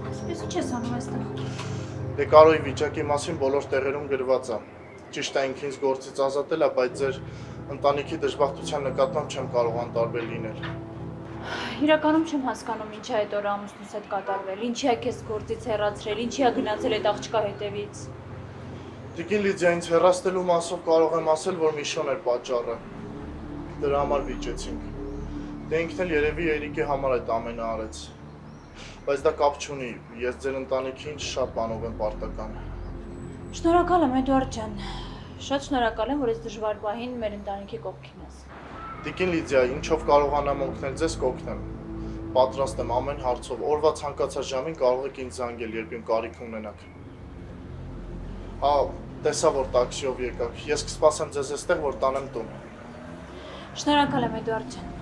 Այսպես ինչ ես անում այստեղ։ Դե Կարոյի վիճակի մասին բոլոր տեղերում գրված է։ Ճիշտ է ինքն ինձ գործից ազատել է, բայց ձեր ընտանիքի դժբախտության նկատմամբ չեմ կարող անտարբեր լինել։ Իրականում չեմ հասկանում ինչի այդ օրը ամուսնուս հետ կատարվել, ինչի է քեզ գործից հեռացրել, ինչի է գնացել այդ աղջկա հետևից։ Տիկին Լիդիա, ինձ հեռացնելու մասով կարող եմ ասել, որ Միշոն էր պատճառը։ Դրա համար վիճեցինք։ Դե ինքն էլ երևի Երիկի համար այդ ամենը արեց։ Բայց դա կապ չունի, ես ձեր ընտանիքին շատ բանով եմ պարտական։ Շնորհակալ եմ Էդուարդ ջան։ Շատ շնորհակալ եմ, որ այս դժվար պահին մեր ընտանիքի կողքին ես։ Տիկին Լիդիա, ինչով կարողանամ օգնել ձեզ կօգնեմ։ Պատրաստ եմ ամեն հարցով, օրվա ցանկացած ժամին կարող եք ինձ զանգել, երբ իմ կարիք ունենաք։ Հա, տեսա որ տաքսիով եկաք։ Ես կսպասեմ ձեզ այստեղ, որ տանեմ տուն։ Շնորհակալ եմ Էդուարդ ջան։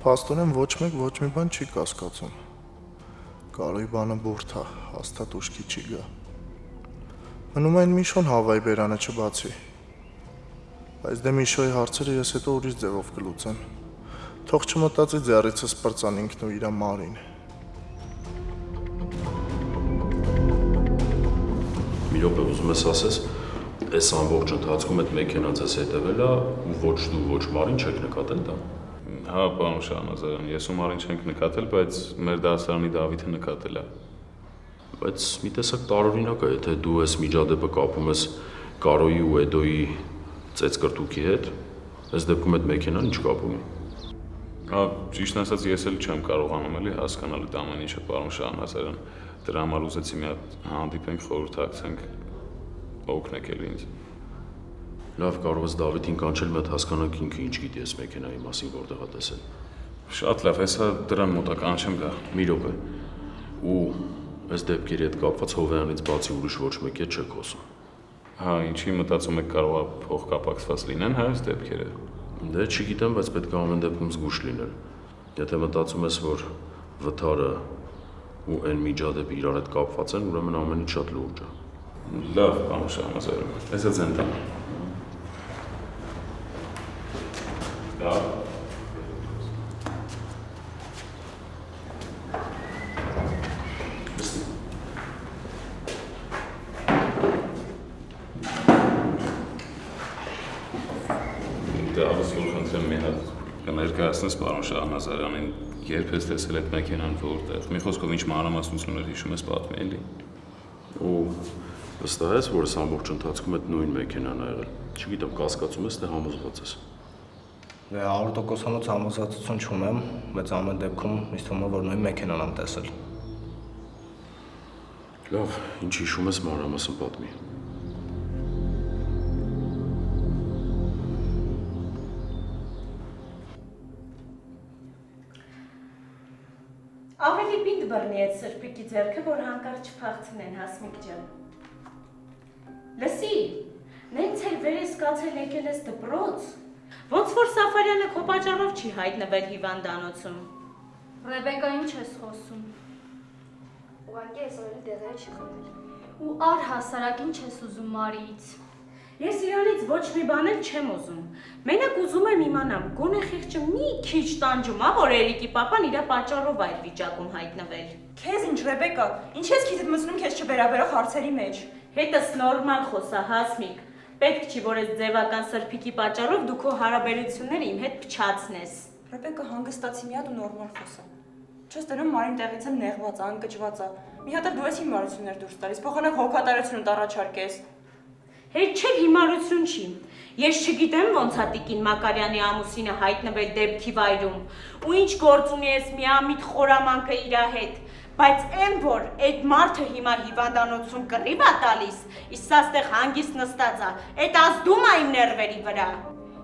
Փաստորեն ոչ մեկ ոչ մի բան չի կասկածում։ Կարոյի բանը բուրդ է, հաստատ ուշքի չի գա։ Մնում այն Միշոն հավայի բերանը չբացի։ Բայց դե Միշոյի հարցերը ես հետո ուրիշ ձևով կլուծեմ։ Թող չմտածի ձեռիցս պրծան ինքն ու իրա Մարին։ Մի րոպե ուզում ես ասես, այս ամբողջ ընթացքում այդ մեքենան ձեզ հետևել է ու ոչ դու ոչ Մարին չեք նկատել դա։ Հա, պարոն Շահնազարյան, ես ու Մարին չենք նկատել, բայց մեր դասարանի Դավիթը նկատել է։ Բայց մի տեսակ տարօրինակ է, եթե դու այս միջադեպը կապում ես Կարոյի ու Էդոյի ծեծկրտուքի հետ, այս դեպքում այդ մեքենան ինչ կապ ունի։ Հա, ճիշտն ասած ես էլ չեմ կարողանում էլի հասկանալ այդ ամեն ինչը, պարոն Շահնազարյան։ Դրա համար ուզեցի մի հատ հանդիպենք, խորհրդակցենք, օգնեք էլ ինձ։ Լավ, կարող ես Դավիթին կանչել, մի հատ հասկանանք ինքը ինչ գիտի այս մեքենայի մասին, որտեղ է տեսել։ Շատ լավ, հեսա դրան մոտակ անչեմ գա։ Մի րոպե։ Ու այս դեպքերի հետ կապված Հովեանից բացի ուրիշ ոչ մեկի հետ չեք խոսում։ Հա, ինչի մտածում եք կարող է փոխկապակցված լինեն հա այս դեպքերը։ Դե չգիտեմ, բայց պետք է ամեն դեպքում զգուշ լինել։ Եթե մտածում ես, որ վթարը ու այն միջադեպը իրար հետ կապված են, ուրեմն ամեն ինչ շատ լուրջ է։ Լավ, պարոն Շահնազարյան, հեսա ձեն տան։ Դա Ներկայացնես պարոն Շահնազարյանին, երբ ես տեսել այդ մեքենան որտեղ, մի խոսքով ինչ մանրամասնություններ հիշում ես պատմի էլի։ Ու վստահ ես, որ այս ամբողջ ընթացքում այդ նույն մեքենան ա եղել։ Չգիտեմ, կասկածում ես, թե համոզված ես։ Դե 100%-անոց համոզվածություն չունեմ, բայց ամեն դեպքում ինձ թվում է, որ նույն մեքենան եմ տեսել։ Լավ, ինչ հիշում ես մանրամասն պատմի։ Ավելի պինդ բռնի այդ սրբիկի ձեռքը, որ հանկարծ չփախցնեն, Հասմիկ ջան։ Լսի, նենց էլ վեր ես կացել եկել ես դպրոց, ոնց որ Սաֆարյանը քո պատճառով չի հայտնվել հիվանդանոցում։ Ռեբեկա, ինչ ես խոսում։ Ուղղակի ես ավելի դեղերը չի խմել։ Ու առհասարակ ինչ ես ուզում Մարիից։ Ես իրանից ոչ մի բան էլ չեմ ուզում։ Մենակ ուզում եմ իմանամ, գոնե խիղճը մի քիչ տանջում ա, որ Էրիկի պապան իրա պատճառով այդ վիճակում հայտնվել։ Քեզ ինչ Ռեբեկա, ինչ ես քիթդ մտնում քեզ չվերաբերող հարցերի մեջ։ Հետս նորմալ խոսա, Հասմիկ։ Պետք չի, որ այս ձևական սրբիկի պատճառով դու քո հարաբերությունները իմ հետ փչացնես։ Ռեբեկա, հանգստացի մի հատ ու նորմալ խոսա։ Չես տենում Մարին տեղից եմ նեղված ա, ընկճված ա։ Մի հատ էլ դու ես հիմարություններ դուրս տալիս, փոխանակ հոգատարություն տառաջարկես։ Հետ չէ հիմարություն չի։ Ես չգիտեմ ոնց է տիկին Մակարյանի ամուսինը հայտնվել դեպքի վայրում ու ինչ գործ ունի ես միամիտ խորամանկը իրա հետ, բայց այն որ այդ մարդը հիմա հիվանդանոցում կռիվ է տալիս, իսկ սա ստեղ հանգիստ նստած է, այդ ազդում է իմ ներվերի վրա։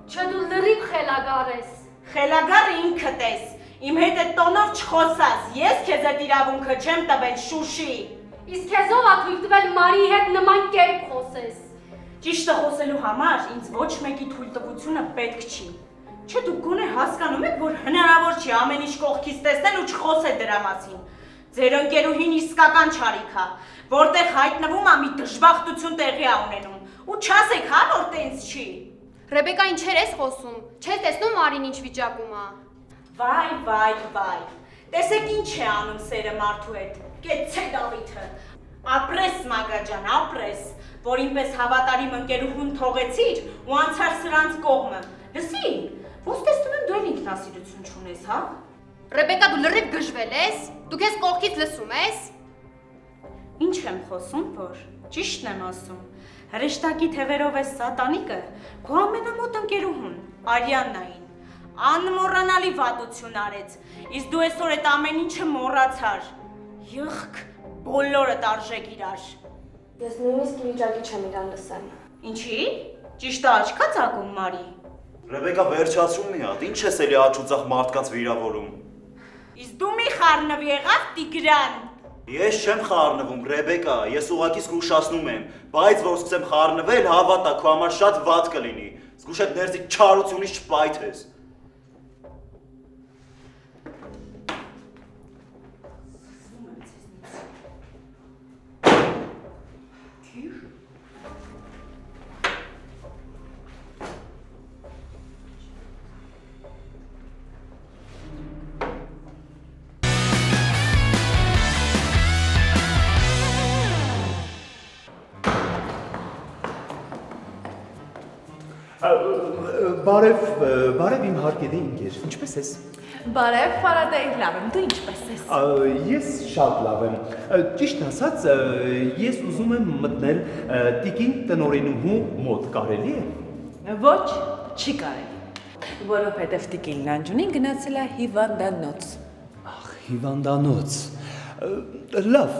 Չէ դու լրիվ խելագար ես։ Խելագարը ինքդ ես, իմ հետ այդ տոնով չխոսած, ես քեզ այդ իրավունքը չեմ տվել, Շուշի։ Իսկ քեզ ով ա թույլ տվել Մարիի հետ նման կերպ խոսես։ Ճիշտը խոսելու համար ինձ ոչ մեկի թույլտվությունը պետք չի։ Չէ դուք գոնե հասկանում եք, որ հնարավոր չի ամեն ինչ կողքից տեսնել ու չխոսել դրա մասին։ Ձեր ընկերուհին իսկական չարիք է, որտեղ հայտնվում է մի դժբախտություն տեղի է ունենում։ Ու չասեք, հա, որ տենց չի։ Ռեբեկա, ինչեր ես խոսում։ Չես տեսնում Մարին ինչ վիճակում է։ Վայ։ Տեսեք ինչ է անում սերը մարդու հետ։ Կեցցե Դավիթը։ Ապրես Մագաջան, ապրես, որ ինպես հավատարիմ ընկերուհուն թողեցիր ու անցար սրանց կողմը։ Լսի, ոնց տեսնում եմ դու էլ ինքնասիրություն չունես, հա։ Ռեբեկա, դու լրիվ գժվել ես։ Դու քեզ կողքից լսում ես։ Ինչ եմ խոսում, որ ճիշտն եմ ասում։ Հրեշտակի թևերով է սատանիկը, քո ամենամոտ ընկերուհուն, Արիաննային, անմոռանալի վատություն արեց, իսկ դու այսօր այդ ամեն ինչը մոռացար։ Յղք, բոլորդ արժեք իրար։ Ես նույնիսկ վիճակի չեմ իրան լսեմ։ Ինչի՞։ Ճիշտը աչքա ծակում, Մարի։ Ռեբեկա, վերջացրու մի հատ, ինչ ես էլի աչուծախ մարդկանց վիրավորում։ Իսկ դու մի խառնվ եղավ Տիգրան։ Ես չեմ խառնվում, Ռեբեկա, ես ուղղակի զգուշացնում եմ, բայց որ սկսեմ խառնվել, հավատա, քո համար շատ վատ կլինի։ Զգուշ այդ ներսի չարությունից չպայթես։ Բարև իմ հարգելի ընկեր, ինչպես ես։ Բարև, Ֆարադեյ, լավ եմ, դու ինչպես ես։ Ես շատ լավ եմ։ Ճիշտ ասած, ես ուզում եմ մտնել տիկին տնօրենուհու մոտ, կարելի է։ Ոչ, չի կարելի։ Որովհետև տիկին Նանջունին գնացել է հիվանդանոց։ Ախ, հիվանդանոց։ Լավ,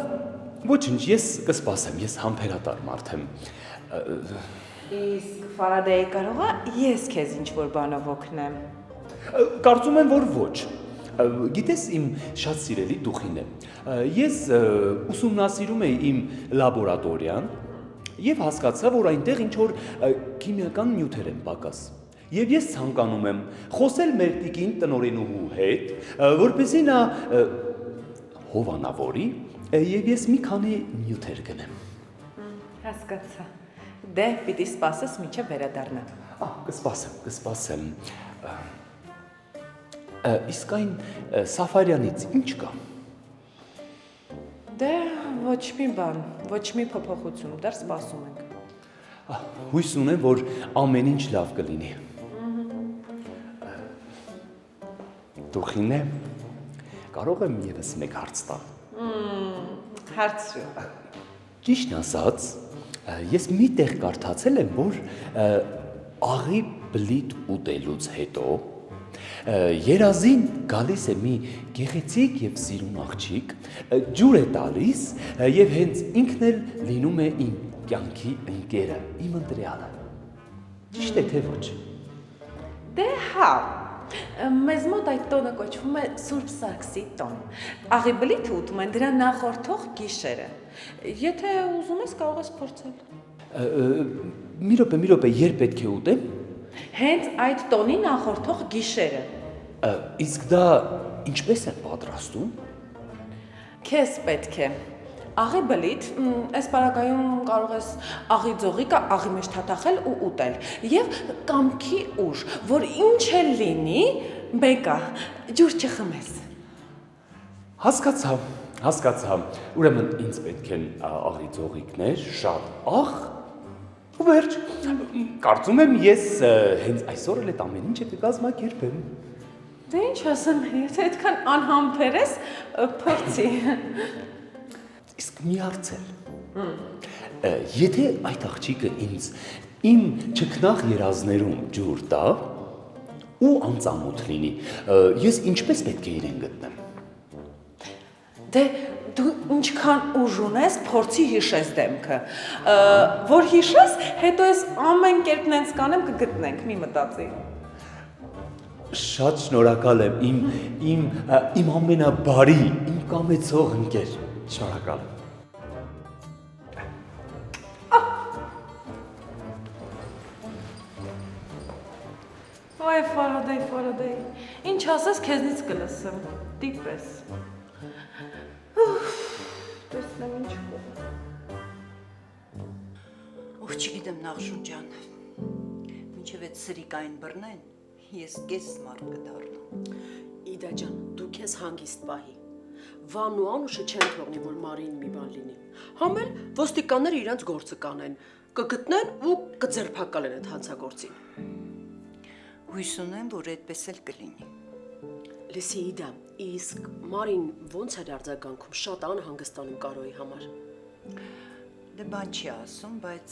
ոչինչ, ես կսպասեմ, ես համբերատար մարդ եմ։ Իսկ Ֆարադեյ կարող է ես քեզ ինչ-որ բանով օգնեմ։ Կարծում եմ, որ ոչ։ Գիտես, իմ շատ սիրելի դուխին է։ Ես ուսումնասիրում էի իմ լաբորատորիան եւ հասկացա, որ այնտեղ ինչ-որ քիմիական նյութեր են պակաս։ Եվ ես ցանկանում եմ խոսել մեր տիկին տնօրենուհու հետ, որպեսզի նա հովանավորի եւ ես մի քանի նյութեր գնեմ։ Հասկացա։ Դե պիտի սպասես մինչև վերադառնա։ Կսպասեմ։ Իսկ այն Սաֆարյանից ինչ կա։ Դե ոչ մի բան, ոչ մի փոփոխություն, դեռ սպասում ենք։ Հույս ունեմ, որ ամեն ինչ լավ կլինի։ Դուխին է, կարող եմ եւս մեկ հարց տալ։ Հարցրու։ Ճիշտ ասած, ես մի տեղ կարդացել եմ, որ աղի բլիթ ուտելուց հետո երազին գալիս է մի գեղեցիկ եւ սիրուն աղջիկ, ջուր է տալիս եւ հենց ինքն էլ լինում է իմ կյանքի ընկերը, իմ ընտրյալը։ Ճիշտ է թե ոչ։ Դե հա, մեզ մոտ այդ տոնը կոչվում է Սուրբ Սարգսի տոն։ Աղի բլիթը ուտում են դրա նախորդող գիշերը։ Եթե ուզում ես, կարող ես փորձել։ Մի րոպե, երբ պետք է ուտեմ։ Հենց այդ տոնի նախորդող գիշերը։ Իսկ դա ինչպես է պատրաստում։ Քեզ պետք է աղի բլիթ, այս պարագայում կարող ես աղի ձողիկը աղի մեջ թաթախել ու ուտել եւ կամքի ուժ, որ ինչ էլ լինի, բեկա, ջուր չխմես։ Հասկացա։ Ուրեմն ինձ պետք են աղի ձողիկներ, շատ աղ, ու վերջ։ Կարծում եմ ես հենց այսօր էլ այդ ամեն ինչը կկազմակերպեմ։ Դե ինչ ասեմ, եթե այդքան անհամբեր ես, փորձի։ Իսկ մի հարց էլ։ Եթե այդ աղջիկը ինձ իմ չքնաղ երազներում ջուր տա ու անծանոթ լինի, ես ինչպես պետք է իրեն գտնեմ։ Դե դու ինչքան ուժ ունես, փորձի հիշես դեմքը։ Որ հիշես, հետո ես ամեն կերպ նենց կանեմ կգտնենք, մի մտածի։ Շատ շնորհակալ եմ, իմ ամենաբարի, իմ կամեցող ընկեր։ Շնորհակալ եմ։ Այ Ֆարադեյ, ինչ ասես քեզնից կլսեմ, տիպես։ Տեսնեմ ինչ կողմ։ Ով չգիտեմ Նախշուն ջան, մինչև այդ սրիկային բռնեն, ես կես մարդ կդառնամ։ Ի Իդա ջան, դու քեզ հանգիստ պահի։ Վանն ու Անուշը չեն թողնի, որ Մարին մի բան լինի։ Համ էլ ոստիկանները իրենց գործը կանեն, կգտնեն ու կձերբակալեն այդ հանցագործին։ Հույս ունեմ, որ այդպես էլ կլինի։ Լսի Իդա, իսկ Մարին ոնց էր արձագանքում, շատ անհանգստանում Կարոյի համար։ Դե բան չի ասում, բայց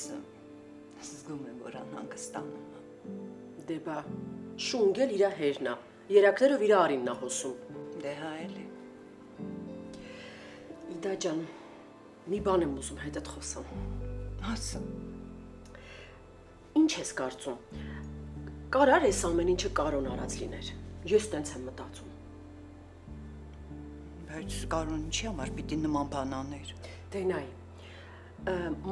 զգում եմ, որ անհանգստանում է։ Դե բա, շունգել իրա հերնա, երակներով իրա արինն է հոսում։ Դե հա էլի։ Իդա ջան, մի բան եմ ուզում հետդ խոսամ։ Ասա։ Ինչ ես կարծում։ Կարար այս ամեն ինչը Կարոն արած լիներ։ Ես տենց եմ մտածում։ Բայց Կարոն ինչի համար պիտի նման բան աներ։ Դե նայ,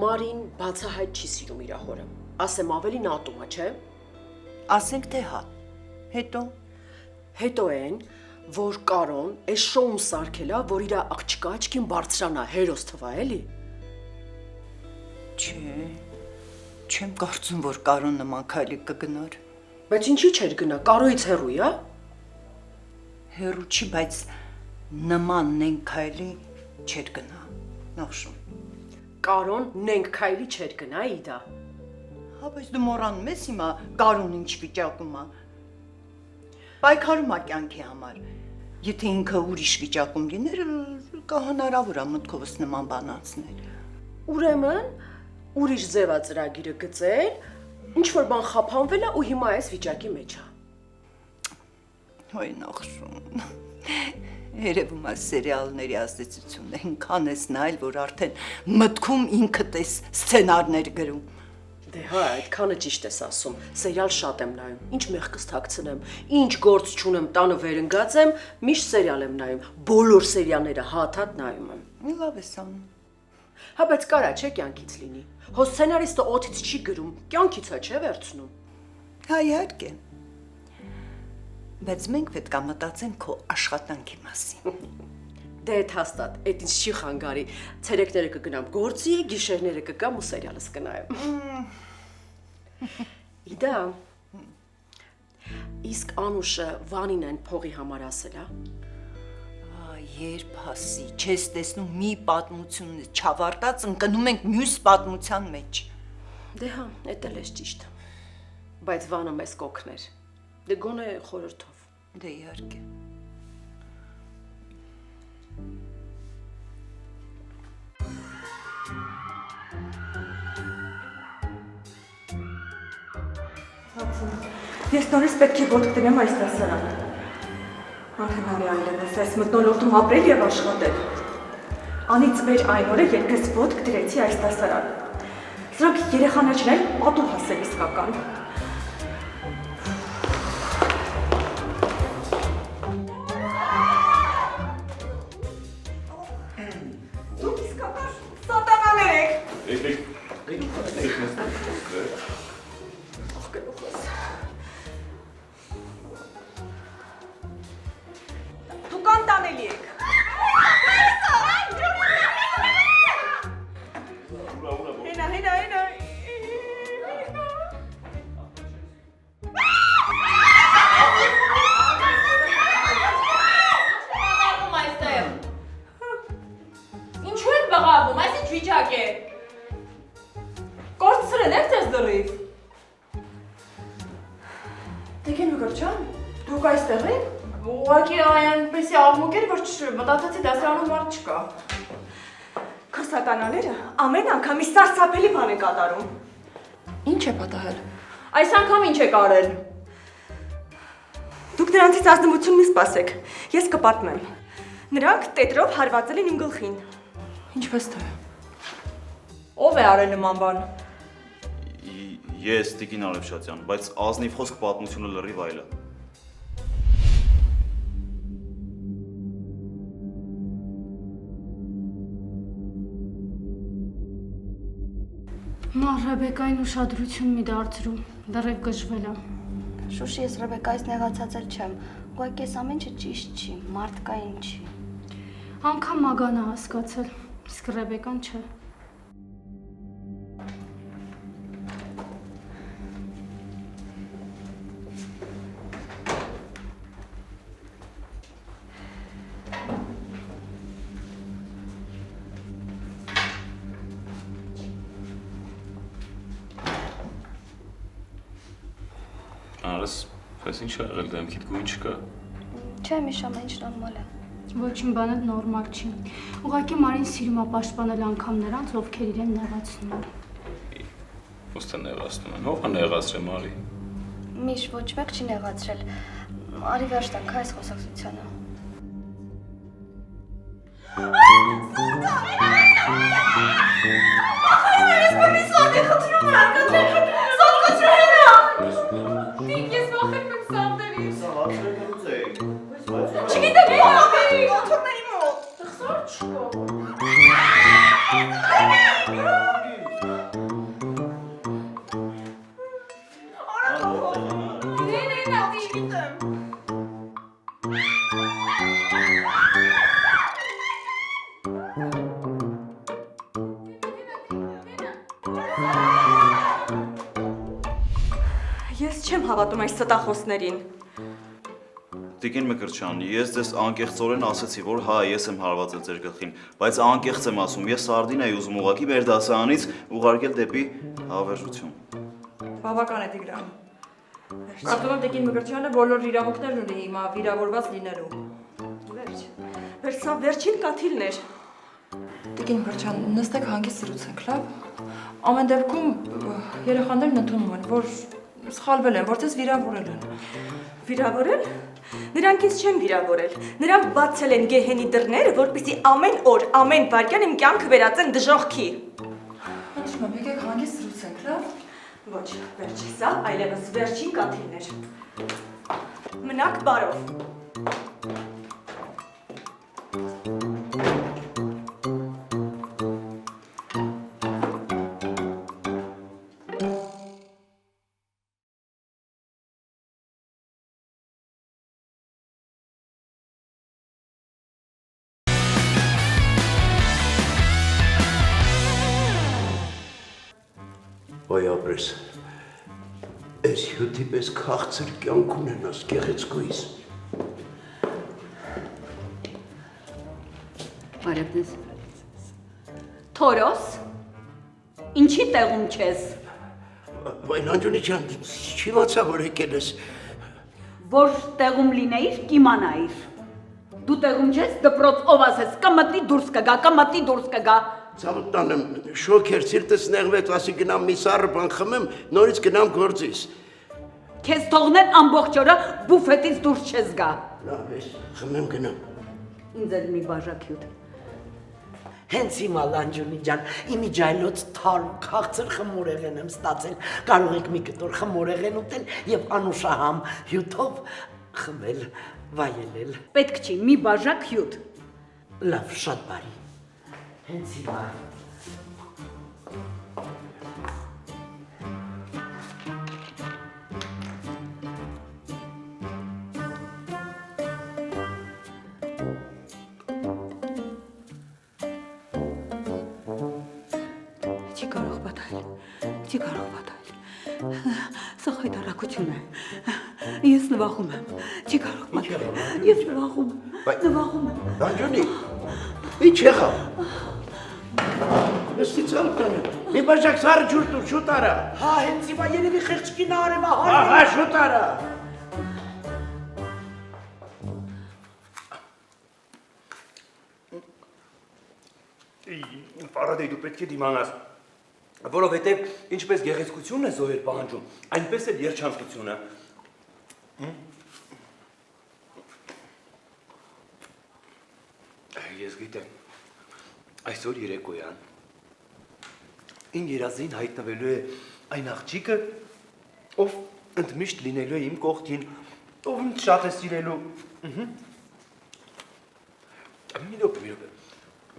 Մարին բացահայտ չի սիրում իր հորը։ Ասեմ ավելին ատում է, չէ։ Ասենք թե հա։ Հետո են, որ Կարոն այս շոուն սարքելա, որ իր աղջկա աչքին բարձրանա, հերոս թվա, էլի։ Չէ։ Չեմ կարծում, որ Կարոն նման քայլի կգնար։ Բայց ինչի՞ չէր գնա, Կարոյից հեռու է։ Հեռու չի, բայց նման նենք քայլի չէր գնա։ Նախշում։ Կարոն նենք քայլի չէր գնա, Իդա։ Հա, բայց դու մոռանում ես հիմա Կարոն ինչ վիճակում է։ Պայքարում է կյանքի համար։ Եթե ինքը ուրիշ վիճակում լիներ, կա հնարավոր է մտքովս նման բան անցնել։ Ուրեմն, ուրիշ ձևա ծրագիրը գծել, ինչ որ բան խափանվել է ու հիմա այս վիճակի մեջ է։ Ոյ նախշում։ Երևում է սերիալների ազդեցությունն այնքան ես նայել, որ արդեն մտքում ինքդ ես սցենարներ գրում։ Դե հա, այդքանը ճիշտ ես ասում, սերիալ շատ եմ նայում, ինչ մեղքս թաքցնեմ, ինչ գործ չունեմ, տանը վերընկած եմ, միշտ սերիալ եմ նայում, բոլոր սերիալները հատ-հատ նայում եմ։ Լավ ես անում։ Հա, բայց կարա չէ կյանքից լինի։ Հո սցենարիստը օդից չի գրում, կյանքից է չէ վերցնում։ Հա, իհարկե։ Բայց մենք պետք է մտածենք քո աշխատանքի մասին։ Դե այդ հաստատ, այդ ինչ չի խանգարի։ Ցերեկները կգնամ գործի, գիշերները կգամ ու սերիալս կնայեմ։ Իդա, իսկ Անուշը Վանին այն փողի համար ասել է։ Երբ հասի, չես տեսնում մի պատմություն չավարտած, ընկնում ենք մյուս պատմության մեջ։ Դե հա, էդ էլ է ճիշտ։ Բայց Վանը մեզ կօգներ։ Դե գոնե խորհրդով։ Դե իհարկե։ Ես նորից պետք է ոտք դնեմ այս դասարանը։ Անհնար է այլևս այս մթնոլորտում ապրել եւ աշխատել։ Անից վեր այն օրը, երբ ես ոտք դրեցի այս դասարան։ Սրանք երեխաներ չեն, պատու հասել իսկական։ Դուք իսկական սատանաներ եք։ Դուք անտանելի եք։ Հենա։ Ինչու եք բղավում, այս ինչ վիճակ է։ Կորցրել եք ձեզ դրիվ։ Տիկին Վիգորչյան, դուք այստեղ եք։ Ուղղակի այնպեսի աղմուկ էր, որ մտածեցի դասարանում մարդ չկա։ Քո սատանաները ամեն անգամ մի սարսափելի բան են կատարում։ Ինչ է պատահել։ Այս անգամ ինչ եք արել։ Դուք նրանցից ազնվություն մի սպասեք, ես կպատմեմ։ Նրանք տետրով հարվածել են իմ գլխին։ Ինչպես թե։ Ո՞վ է արել նման բան։ Ես Տիկին Արևշատյան, բայց ազնիվ խոսք պատմությունը լրիվ այլ է։ Մա Ռեբեկային ուշադրություն մի դարձրու, դեռև գժվել է։ Շուշի, ես Ռեբեկայից նեղացած էլ չեմ, ուղղակի այս ամեն ինչը ճիշտ չի, մարդկային չի։ Անգամ Մագանը հասկացել, իսկ Ռեբեկան չէ։ Ես ինչ ա եղել դեմքիդ գույն չկա։ Չէ, Միշա, ինչ նորմալ է։ Ոչինչ բան էլ նորմալ չի։ Ուղղակի Մարին սիրում է պաշտպանել անգամ նրանց, ովքեր իրեն նեղացնում են։ Ոստ է նեղացնում են, ով է նեղացրել Մարի։ Միշ, ոչ մեկ չի նեղացրել։ Արի վերջ տանք այս խոսակցությանը։ Չգիտեմ, աղերի, ոտորների մոտ։ Տխսար չկա։ Ես չեմ հավատում այս ստախոսներին։ Տիկին Մկրտչյան, ես ձեզ անկեղծորեն ասացի, որ հա, ես եմ հարվածել ձեր գլխին, բայց անկեղծ եմ ասում, ես Սարդին էի ուզում ուղղակի մեր դասարանից ուղարկել դեպի հավերժություն։ Բավական է, Տիգրան։ Կարծում եմ Տիկին Մկրտչյանը բոլոր իրավունքներն ունի հիմա վիրավորված լինելու։ Վերջ, սա վերջին կաթիլն էր։ Տիկին Մկրտչյան, նստեք հանգիստ զրուցենք, լավ։ Ամեն դեպքում երեխաներն ընդունում են, որ սխալվել են, որ ձեզ վիրավորել են։ Վիրավորել։ Նրանք ինձ չեն վիրավորել, նրանք բացել են գեհենի դռները, որպեսզի ամեն օր, ամեն վայրկյան իմ կյանքը վերածեն դժոխքի։ Խնդրում եմ, եկեք հանգիստ զրուցենք, լավ։ Ոչ, վերջի, սա այլևս վերջին կաթիլն էր։ Մնաք բարով։ Ոյ ապրես, ես հյութի պես քաղցր կյանք ունենաս գեղեցկույս։ Բարևձեզ։ Թորոս, ինչի տեղում չես։ Վայն Անջունի ջան, չիմացա, որ եկել ես։ Որ տեղում լինեիր, կիմանայիր։ Դու տեղում չես, դպրոց ով ասես, կմտնի դուրս կգա, կմտնի դուրս կգա։ Ցավոտ տանեմ, շոկ էր, սիրտս նեղվեց, ասի գնամ մի սառը բան խմեմ, նորից գնամ գործիս։ Քեզ թողնեն ամբողջ օրը բուֆետից դուրս չես գա։ Լավ ես, խմեմ գնամ։ Ինձ էլ մի բաժակ հյութ։ Հենց հիմա Լանջունի ջան, իմի ջայլոց թարմ քաղցր խմորեղեն եմ ստացել, կարող եք մի կտոր խմորեղեն ուտել եւ անուշահամ հյութով խմել, վայելել։ Պետք չի, մի բաժակ հյութ։ Լավ, շատ բարի։ Հենց հիմա։ Չի կարող պատահել, չի կարող պատահել։ Սա խայտարակություն է։ Ես նվախում եմ, չի կարող պատահել։ Ես նվախում եմ։ Անջունի, ինչ եղավ։ Նստի ցալկանը, մի բաժակ սառը ջուր տուր, շուտ արա։ Հա, հենց հիմա երևի խեղճկին արևա Ահա, շուտ արա։ Ֆարադեյ, դու պետք է դիմանաս, որովհետև ինչպես գեղեցկությունն է զոհեր պահանջում, այնպես էլ երջանկությունը։ Ես գիտեմ, այսօր երեկոյան իմ երազին հայտնվելու է այն աղջիկը, ով ընդմիշտ լինելու է իմ կողքին, ով ինձ շատ է սիրելու։ Մի րոպե,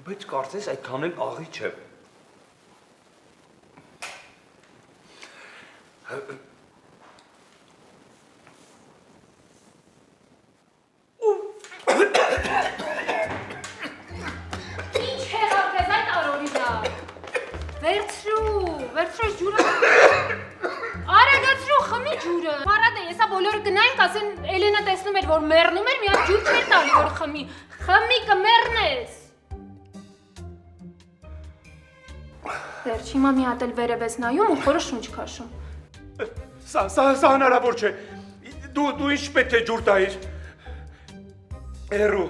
բայց կարծես այդքան էլ աղի չէ։ Ինչ եղավ քեզ այդ առօրինակ։ Վերցրու ջուրը։ Արագացրու, խմի ջուրը։ Մարադե, հեսա բոլորը գնային, ասեն Էլենա տեսնում էր, որ մեռնում էր, մի հատ ջուր չէր տալի, որ խմի։ Խմի կմեռնես։ Վերջ, հիմա մի հատ էլ վերև ես նայում ու խորը շունչ քաշում։ Սա հնարավոր չէ։ Դու ինչ պետք է ջուր տայիր։ Էրու։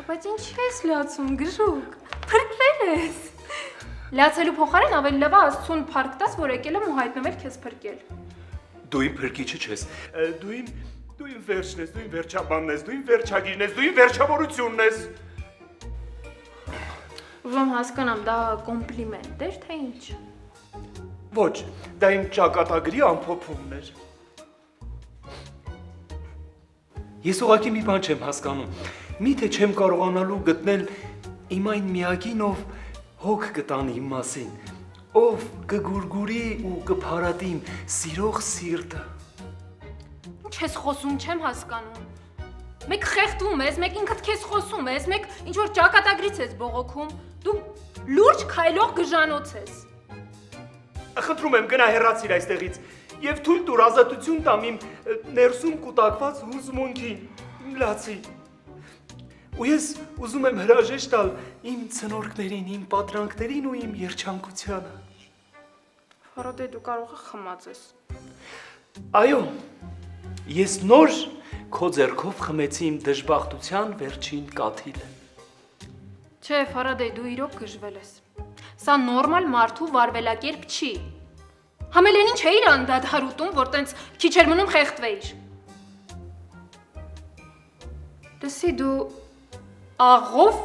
Բայց ինչ ես լացում, Գրուկ։ Փրկվել ես։ Լացելու փոխարեն ավելի լավ է Աստծուն փառք տաս, որ եկել եմ ու հայտնվել քեզ փրկել։ Դու իմ փրկիչը չես։ Դու իմ վերջն ես, դու իմ վերջաբանն ես, դու իմ վերջագիրն ես, դու իմ վերջավորությունն ես։ Ուզում հասկանամ, դա կոմպլիմենտ էր, թե ինչ։ Ոչ, դա իմ ճակատագրի ամփոփումն էր։ Ես ուղղակի մի բան չեմ հասկանում։ Միթե չեմ կարողանալու գտնել իմ այն միակին, ով հոգ կտանի իմ մասին, ով կգուրգուրի ու կփարատի իմ սիրող սիրտը։ Ինչ ես խոսում, չեմ հասկանում։ Մեկ խեղդում ես, մեկ ինքդ քեզ խոսում ես, մեկ ինչ որ ճակատագրից ես բողոքում, դու լուրջ քայլող գժանոց ես։ Խնդրում եմ գնա հեռացիր այստեղից եւ թույլ տուր ազատություն տամ իմ ներսում կուտակված հուզմունքին, իմ լացի։ Ու ես ուզում եմ հրաժեշտ տալ իմ ցնորքներին, իմ պատրանքներին ու իմ երջանկությանը։ Ֆարադե, դու կարող ես խմած ես։ Այո, ես նոր քո ձեռքով խմեցի իմ դժբախտության վերջին կաթիլը։ Չէ, Ֆարադե, դու իրոք գժվել ես։ Սա նորմալ մարդու վարվելակերպ չի։ Համելեն ինչ էիր անդադար ուտում, որ տենց քիչ էր մնում խեղդվեիր։ Դեսի դու աղով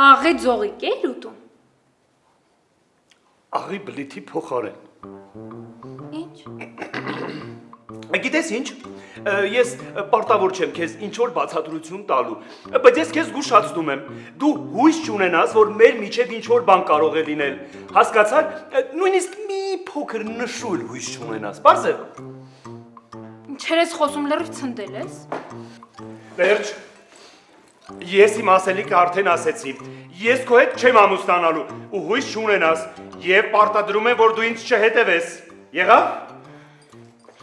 աղե ձողիկ էիր ուտում։ Աղի բլիթի փոխարեն։ Ինչ։ Գիտես ինչ, ես պարտավոր չեմ քեզ ինչ որ բացատրություն տալու, բայց ես քեզ զգուշացնում եմ, դու հույս չունենաս, որ մեր միջև ինչ որ բան կարող է լինել, հասկացար, նույնիսկ մի փոքր նշույլ հույս չունենաս, պարզ է։ Ինչեր ես խոսում, լրիվ ցնդել ես։ Վերջ, ես իմ ասելիքը արդեն ասեցի, ես քո հետ չեմ ամուսնանալու ու հույս չունենաս եւ պարտադրում եմ, որ դու ինձ չհետևես, եղավ։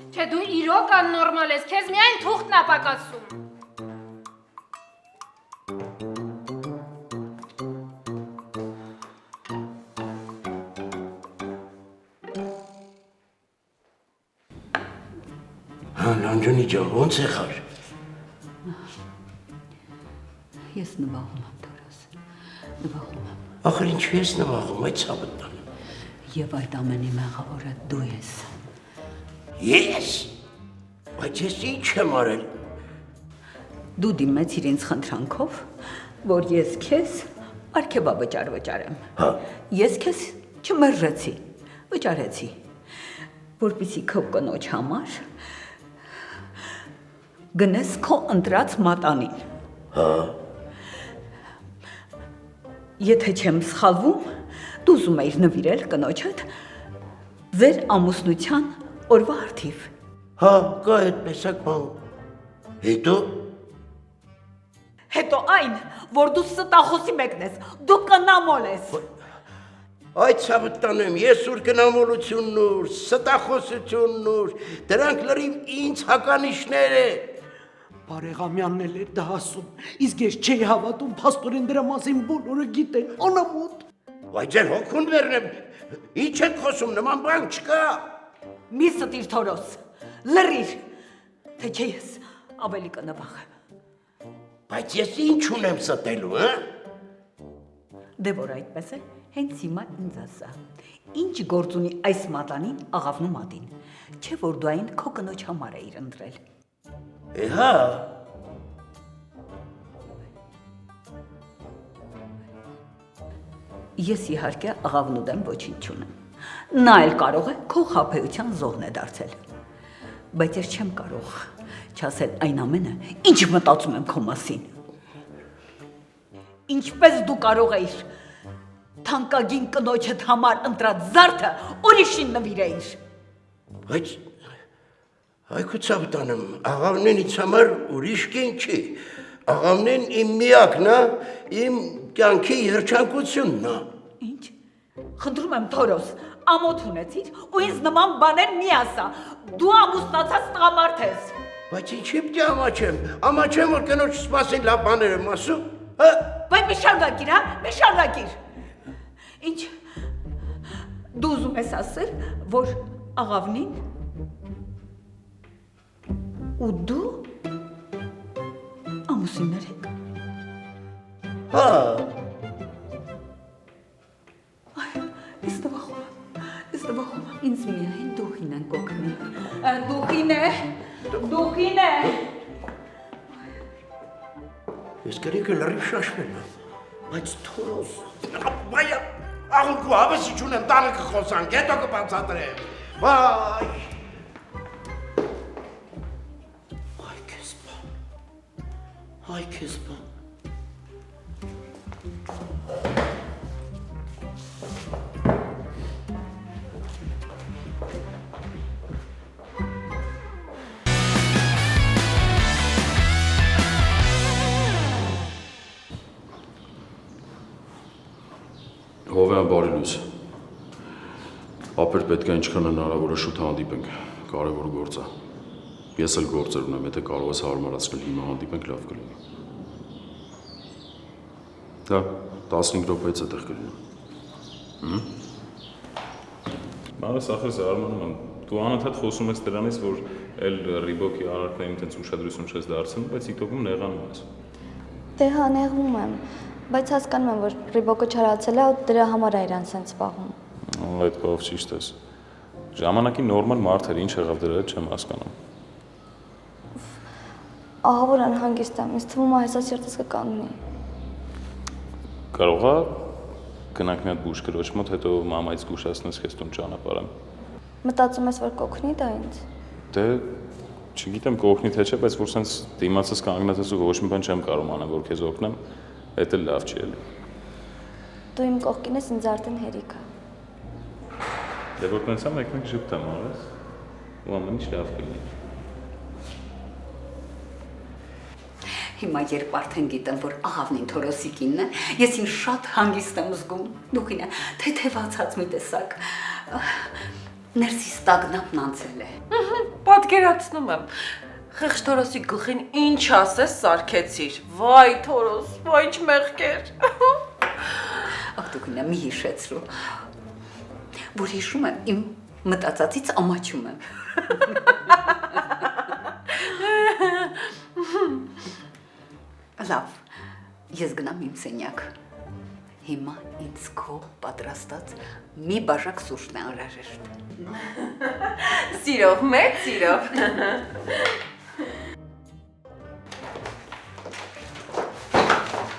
Չէ, դու իրոք աննորմալ ես, քեզ միայն թուղթն է պակասում։ Նանջունի ջան, ոնց եղար։ Ես նվաղում եմ, Թորոս, նվաղում եմ։ Ախր ինչու ես նվաղում, այդ ցավը տանը։ Եվ այդ ամենի մեղավորը դու ես։ Ես։ Բայց ես ինչ եմ արել։ Դու դիմեցիր ինձ խնդրանքով, որ ես քեզ արգելա վճարեմ։ Ես քեզ չմերժեցի, վճարեցի, որպեսզի քո կնոջ համար գնես քո ընտրած մատանին։ Եթե չեմ սխալվում, դու ուզում էիր նվիրել կնոջդ ձեր ամուսնության օրվա արդիվ։ Հա, կա այդպեսակ բան։ Հետո այն, որ դու ստախոսի մեկն ես, դու կնամոլ ես։ Այդ ցավը տանեմ, ես ուր կնամոլությունն ուր, ստախոսությունն ուր, դրանք լրիվ ինձ հականիշներ է։ Բարեղամյանն էլ էր դա ասում, իսկ ես չէի հավատում, փաստորեն դրա մասին բոլորը գիտեն, անամոթ։ Բայց ձեր հոգուն վերնեմ, ինչ եք խոսում, նման բան չկա։ Մի ստիր Թորոս, լրիր, թե չէ ես ավելի կնվաղեմ։ Բայց ես ինչ ունեմ ստելու, հա։ Դե որ այդպես է, հենց հիմա ինձ ասա, ինչ գործ ունի այս մատանին աղավնու մատին, չէ որ դու այն քո կնոջ համար էիր ընտրել։ Հա։ Ես իհարկե աղավնու դեմ ոչինչ չունեմ։ Նա էլ կարող է քո խաբեության զոհն է դարձել։ Բայց ես չեմ կարող չասել այն ամենը, ինչ մտածում եմ քո մասին։ Ինչպես դու կարող էիր թանկագին կնոջդ համար ընտրած զարդը ուրիշին նվիրեիր։ Բայց այքո ցավ տանեմ, աղավնեն ինձ համար ուրիշ կին չի։ Աղավնեն իմ միակն է, իմ կյանքի երջանկությունն է։ Ինչ։ Խնդրում եմ Թորոս, ամոթ ունեցիր ու ինձ նման բաներ մի ասա։ Դու ամուսնացած տղամարդ ես։ Բայց ինչի՞ պիտի ամաչեմ, ամաչեմ որ կնոջս մասին լավ բաներ եմ ասում, հա։ Բայց մի շարունակիր, հա, մի շարունակիր։ Ինչ։ Դու ուզում ես ասել, որ աղավնին Ու դու ամուսիններ եք։ Հա, Ես տվախում եմ, ինձ միայն դուխին են կոգնի։ Դուխին է։ ես կրիք է լրիվ շաշվել եմ, բայց թորոս, բայա, աղունքու հավեսի չունեմ, տանը կխոսանք, հետո կբացատրեմ, վայ, այ քեզ բան, Հովյան բարի լույս։ Ապեր պետք է ինչքան հնարավոր է շուտ հանդիպենք, կարևոր գործ է։ Ես էլ գործեր ունեմ, եթե կարող ես հարմարացնել հիմա հանդիպենք, լավ կլինի։ Դա 15 րոպեից այդտեղ կլինի։ Մարս ախր զարմանում եմ։ Դու անընդհատ խոսում ես դրանից, որ էլ Ռիբոկի արարքներին այդպես ուշադրություն չես դարձնում, բայց TikTok-ում նեղանում ես։ Դե հա, նեղվում եմ, բայց հասկանում եմ, որ Ռիբոկը չարացել է ու դրա համար է իրան սենց զբաղվում։ Այդ բով ճիշտ ես։ Ժամանակի նորմալ մարդ էր, ինչ եղավ դրա հետ չեմ հասկանում։ Ահա որ անհանգիստ եմ, ինձ թվում է հեսա սիրտս կկանգնի։ Կարող է գնանք մի հատ բուժկրոջ մոտ, հետո մամայից զգուշացնես քեզ տուն ճանապարհեմ։ Մտածում ես, որ կօգնի դա ինձ։ Դե չգիտեմ կօգնի թե չէ, բայց որ սենց դիմացս կանգնած ես ու ոչ մի բան չեմ կարող անեմ, որ քեզ օգնեմ, դա էլ լավ չի էլի։ Դու իմ կողքին ես, ինձ արդեն հերիք է։ Դե որ տենցա մեկ-մեկ ժպտեմ արես, ու ամեն ինչ լավ կլինի։ Հիմա երբ արդեն գիտեմ, որ աղավնին Թորոսիկինն է, ես ինձ շատ հանգիստ եմ զգում, դուքին է, թեթևացած մի տեսակ, ներսիս տագնապն անցել է։ Պատկերացնում եմ, խեղճ Թորոսի գլխին ինչ ասես սարքեցիր, վայ Թորոս, վայ ինչ մեղքեր։ Ախ դուքին է, մի հիշեցրու, որ հիշում եմ իմ մտածածից ամաչում եմ։ Լավ, ես գնամ իմ սենյակ, հիմա ինձ քո պատրաստած մի բաժակ սուրճն է անհրաժեշտ։ Սիրով, մեծ սիրով։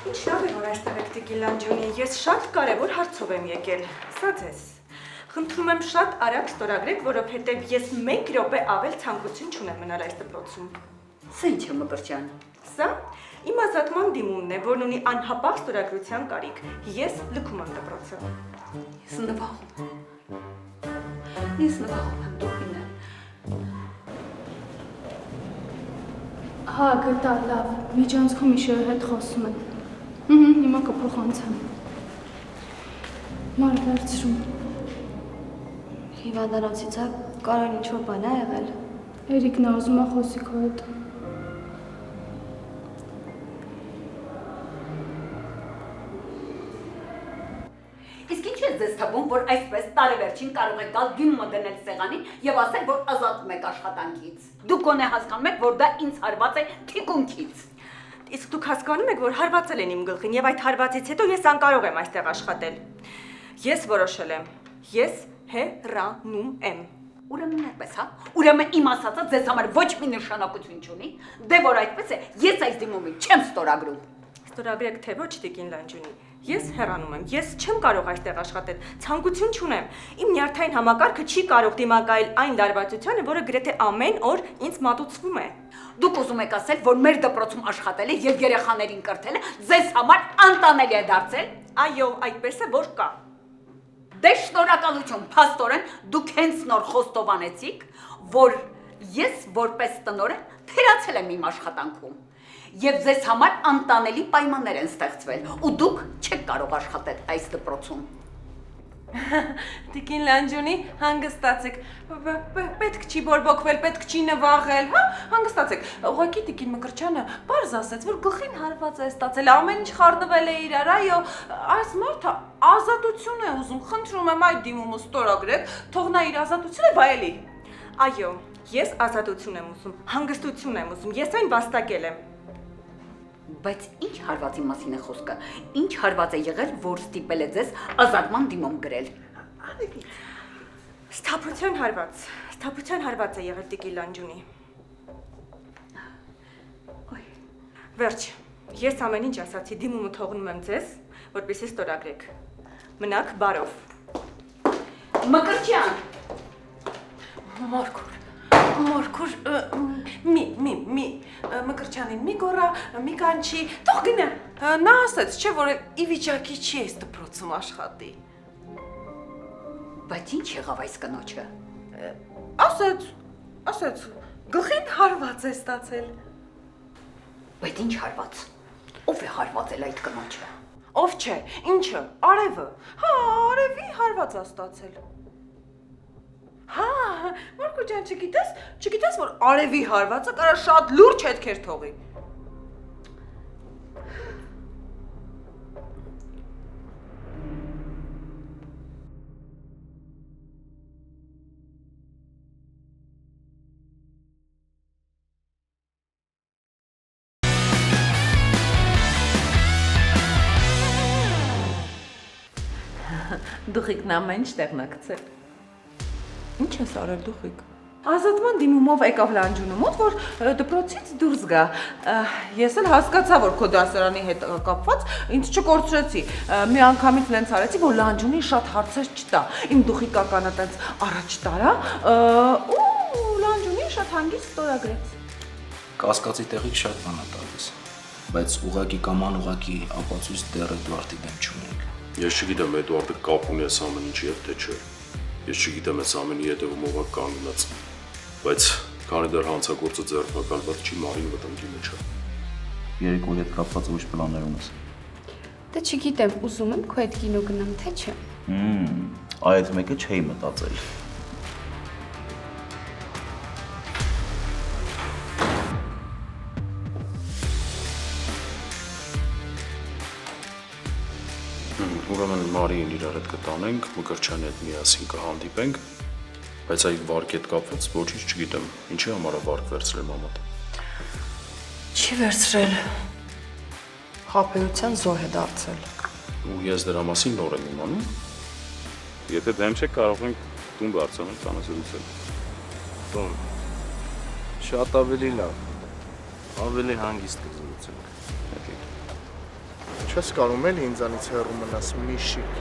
Ինչ լավ է, որ այստեղ եք Տիկին Լանջոնի, ես շատ կարևոր հարցով եմ եկել, սա ձեզ։ Խնդրում եմ շատ արագ ստորագրեք, որովհետև ես 1 րոպե ավել ցանկություն չունեմ մնալ այս դպրոցում։ Սա ինչ է Մկրտչյան։ Սա իմ ազատման դիմումն է, որն ունի անհապաղ ստորագրության կարիք։ Ես լքում եմ դպրոցը։ Ես նվաղում եմ դուքին է։ Հա, գտա, լավ, միջանցքում իշոյի հետ խոսում են։ Հիմա կփոխանցեմ։ Մար վերցրում։ Հիվանդանոցից է, կարող ինչ-որ բան է եղել։ Էրիկն է ուզում է խոսի քո հետ։ Իսկ ինչ է ձեզ թվում, որ այսպես տարեվերջին կարող եք գալ դիմումը դնել սեղանին եւ ասել, որ ազատվում եք աշխատանքից։ Դուք գոնե հասկանում եք, որ դա ինձ հարված է թիկունքից։ Իսկ դուք հասկանում եք, որ հարվածել են իմ գլխին եւ այդ հարվածից հետո ես անկարող եմ այստեղ աշխատել։ Ես որոշել եմ։ Ես հեռանում եմ։ Ուրեմն այդպես, հա։ Ուրեմն իմ ասածը ձեզ համար ոչ մի նշանակություն չունի։ Դե որ այդպես է, ես այս դիմումին չեմ ստորագրում։ Ստորագրեք թե ոչ Տիկին Լանջունի։ Ես հեռանում եմ։ Ես չեմ կարող այստեղ աշխատել։ Ցանկություն չունեմ։ Իմ նյարդային համակարգը չի կարող դիմակայել այն դարվածությանը, որը գրեթե ամեն օր ինձ մատուցվում է։ Դուք ուզում եք ասել, որ մեր դպրոցում աշխատելը եւ երեխաներին կրթելը ձեզ համար անտանելի է դարձել։ Այո, այդպես է, որ կա։ Դե շնորհակալություն, փաստորեն դուք հենց նոր խոստովանեցիք, որ ես որպես տնօրեն թերացել եմ իմ աշխատանքում։ Եվ ձեզ համար անտանելի պայմաններ են ստեղծվել, ու դուք չեք կարող աշխատել այս դպրոցում։ Տիկին Լանջոնի, հանգստացեք, պետք չի բորբոքվել, պետք չի նվաղել, հա, հանգստացեք, ուղղակի Տիկին Մկրտչյանը պարզ ասեց, որ գլխին հարված է ստացել, ամեն ինչ խառնվել է իրար, այո, այս մարդը ազատություն է ուզում, խնդրում եմ այդ դիմումը ստորագրեք, թող նա իր ազատությունը վայելի։ Այո, Ես ազատություն եմ ուզում, հանգստություն եմ ուզում, ես այն վաստակել եմ։ Բայց ինչ հարվածի մասին է խոսքը։ Ինչ հարված է եղել, որ ստիպել է ձեզ ազատման դիմում գրել։ Սթափության հարված է եղել Տիկի Լանջունի։ Վերջ, ես ամեն ինչ ասացի, դիմումը թողնում եմ ձեզ, որպեսզի ստորագրեք։ Մնաք բարով։ Մկրտչյան։ Մորքուր, Մկրտչյանին մի գորա, մի կանչի, թող գնա։ Նա ասաց, չէ, որ ի վիճակի չի այս դպրոցում աշխատի։ Բայց ինչ եղավ այս կնոջը։ Ասաց, գլխին հարված է ստացել։ Բայց ինչ հարված։ Ով է հարվածել այդ կնոջը։ Ով չէ, ինչը, արևը։ Հա, արևի հարված է ստացել։ Հա, Մորքուր ջան, չգիտես, որ արևի հարվածը կարա շատ լուրջ հետքեր թողի։ Դուխիկն ամեն ինչ տեղնակցել։ Ինչ ես արել դուխիկ։ Ազատման դիմումով եկավ Լանջունու մոտ, որ դպրոցից դուրս գա։ Ես էլ հասկացա, որ քո դասարանի հետ կապված ինձ չկորցրեցի։ Մի անգամից նենց արեցի, որ Լանջունին շատ հարցեր չտա։ Իմ դուխիկականը տենց առաջ տարա, ու Լանջունին շատ հանգիստ ստորագրեց։ Կասկածի տեղիք շատ բան է տալիս, բայց ուղակի կամ անուղակի ապացույց դեռ Էդվարդի դեմ չունենք։ Ես չգիտեմ Էդվարդը կապ ունի այս ամեն ինչի հետ թե չէ։ Ես չգիտեմ այս ամենի հետևում ով է կանգնած, բայց քանի դեռ հանցագործը ձերբակալված չի, Մարին վտանգի մեջ է։ Երեկոյի հետ կապված ուրիշ պլաններ ունես։ Դե չգիտեմ, ուզում եմ քո հետ կինո գնամ, թե չէ։ Այդ մեկը չէի մտածել։ Ուրեմն Մարիին իրար հետ կտանենք, Մկրտչյանի հետ միասին կհանդիպենք, բայց այդ վարկի հետ կապված ոչինչ չգիտեմ, ինչի համար է վարկ վերցրել մամատ։ Չի վերցրել։ Խաբեության զոհ է դարձել։ Ու ես դրա մասին նոր եմ իմանում։ Եթե դեմ չեք, կարող ենք տուն բարձրանալ ծանոթացնել։ Տուն։ Շատ ավելի լավ։ Ավելի հանգիստ կզրուցենք։ Չես կարում էլի ինձանից հեռու մնաս, Միշիկ։